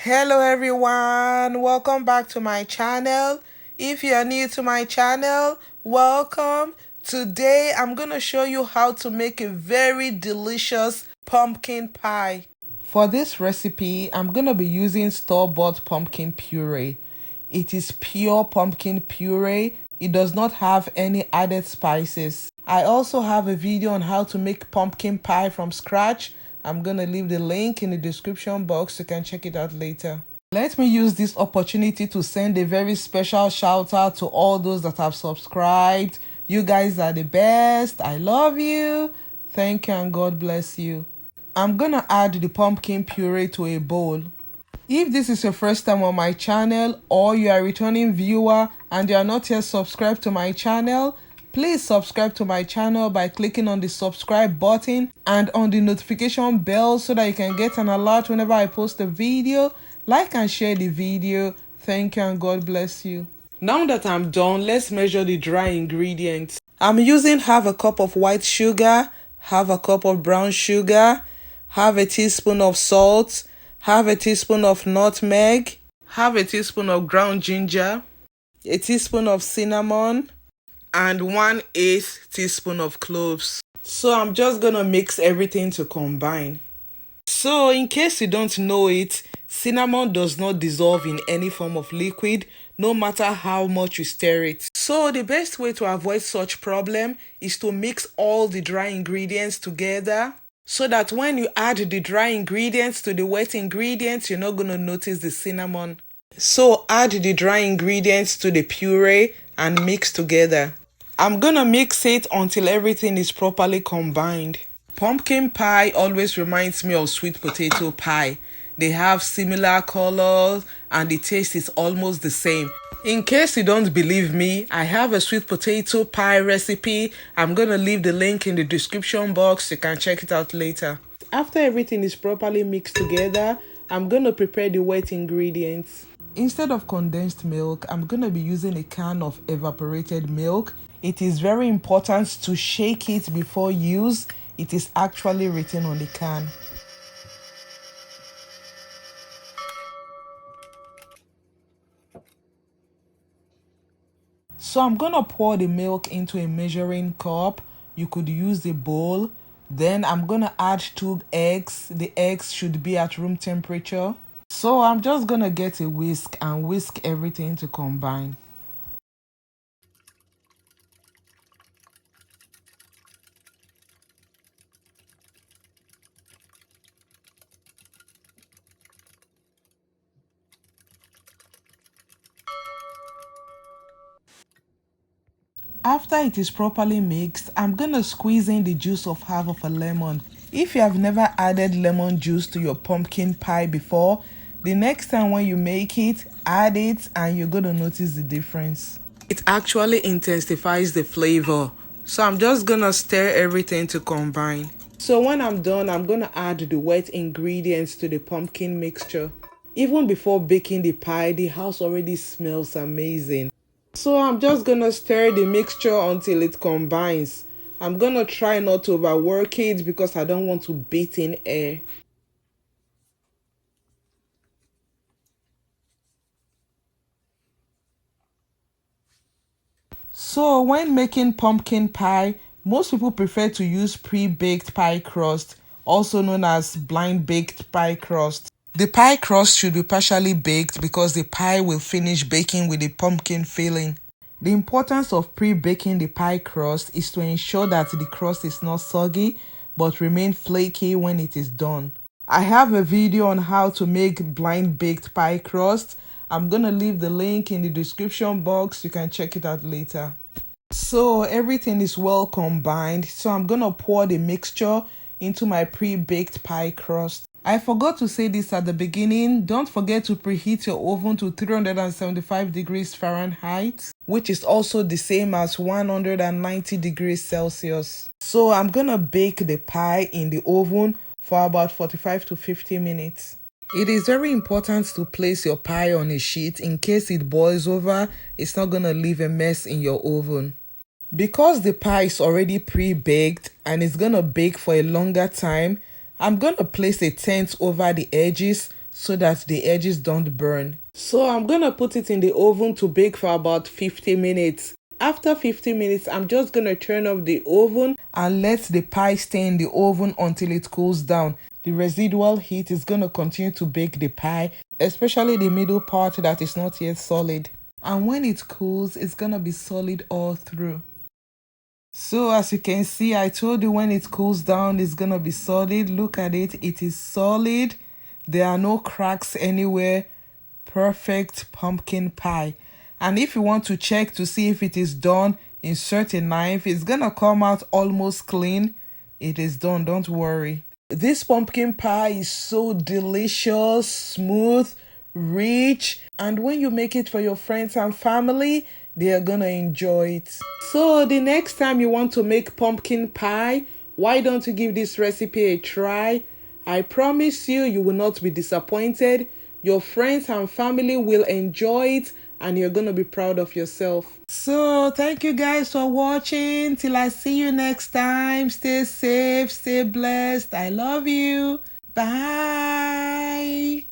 Hello everyone, welcome back to my channel. If you are new to my channel, welcome. Today I'm gonna show you how to make a very delicious pumpkin pie. For this recipe, I'm gonna be using store-bought pumpkin puree. It is pure pumpkin puree. It does not have any added spices. I also have a video on how to make pumpkin pie from scratch. I'm gonna leave the link in the description box so you can check it out later. Let me use this opportunity to send a very special shout out to all those that have subscribed. You guys are the best. I love you. Thank you and God bless you. I'm gonna add the pumpkin puree to a bowl. If this is your first time on my channel or you are a returning viewer and you are not yet subscribed to my channel, please subscribe to my channel by clicking on the subscribe button and on the notification bell so that you can get an alert whenever I post a video. Like and share the video. Thank you and God bless you. Now that I'm done, let's measure the dry ingredients. I'm using half a cup of white sugar, half a cup of brown sugar, half a teaspoon of salt, half a teaspoon of nutmeg, half a teaspoon of ground ginger, a teaspoon of cinnamon, and 1/8 teaspoon of cloves. So I'm just gonna mix everything to combine. So in case you don't know it, cinnamon does not dissolve in any form of liquid, no matter how much you stir it. So the best way to avoid such problem is to mix all the dry ingredients together so that when you add the dry ingredients to the wet ingredients, you're not going to notice the cinnamon. So add the dry ingredients to the puree and mix together. I'm going to mix it until everything is properly combined. Pumpkin pie always reminds me of sweet potato pie. They have similar colors and the taste is almost the same. In case you don't believe me, I have a sweet potato pie recipe. I'm gonna leave the link in the description box. You can check it out later. After everything is properly mixed together, I'm gonna prepare the wet ingredients. Instead of condensed milk, I'm gonna be using a can of evaporated milk. It is very important to shake it before use. It is actually written on the can. So I'm gonna pour the milk into a measuring cup. You could use a bowl. Then I'm gonna add 2 eggs. The eggs should be at room temperature. So I'm just gonna get a whisk and whisk everything to combine. After it is properly mixed, I'm gonna squeeze in the juice of half of a lemon. If you have never added lemon juice to your pumpkin pie before, the next time when you make it, add it and you're gonna notice the difference. It actually intensifies the flavor. So I'm just gonna stir everything to combine. So when I'm done, I'm gonna add the wet ingredients to the pumpkin mixture. Even before baking the pie, the house already smells amazing. So I'm just gonna stir the mixture until it combines. I'm gonna try not to overwork it because I don't want to beat in air. So when making pumpkin pie, most people prefer to use pre-baked pie crust, also known as blind baked pie crust. The pie crust should be partially baked because the pie will finish baking with the pumpkin filling. The importance of pre-baking the pie crust is to ensure that the crust is not soggy but remain flaky when it is done. I have a video on how to make blind baked pie crust. I'm gonna leave the link in the description box. You can check it out later. So everything is well combined. So I'm gonna pour the mixture into my pre-baked pie crust. I forgot to say this at the beginning. Don't forget to preheat your oven to 375 degrees Fahrenheit, which is also the same as 190 degrees Celsius. So I'm gonna bake the pie in the oven for about 45 to 50 minutes. It is very important to place your pie on a sheet in case it boils over. It's not gonna leave a mess in your oven. Because the pie is already pre-baked and it's gonna bake for a longer time, I'm gonna place a tent over the edges so that the edges don't burn. So I'm gonna put it in the oven to bake for about 50 minutes. After 50 minutes, I'm just gonna turn off the oven and let the pie stay in the oven until it cools down. The residual heat is gonna continue to bake the pie, especially the middle part that is not yet solid. And when it cools, it's gonna be solid all through. So as you can see, I told you when it cools down, it's gonna be solid. Look at it, it is solid. There are no cracks anywhere. Perfect pumpkin pie. And if you want to check to see if it is done, insert a knife. It's gonna come out almost clean. It is done, don't worry. This pumpkin pie is so delicious, smooth, rich, and when you make it for your friends and family, they are gonna enjoy it. So the next time you want to make pumpkin pie, why don't you give this recipe a try? I promise you, you will not be disappointed. Your friends and family will enjoy it, and you're gonna be proud of yourself. So thank you guys for watching. Till I see you next time, stay safe, stay blessed. I love you. Bye.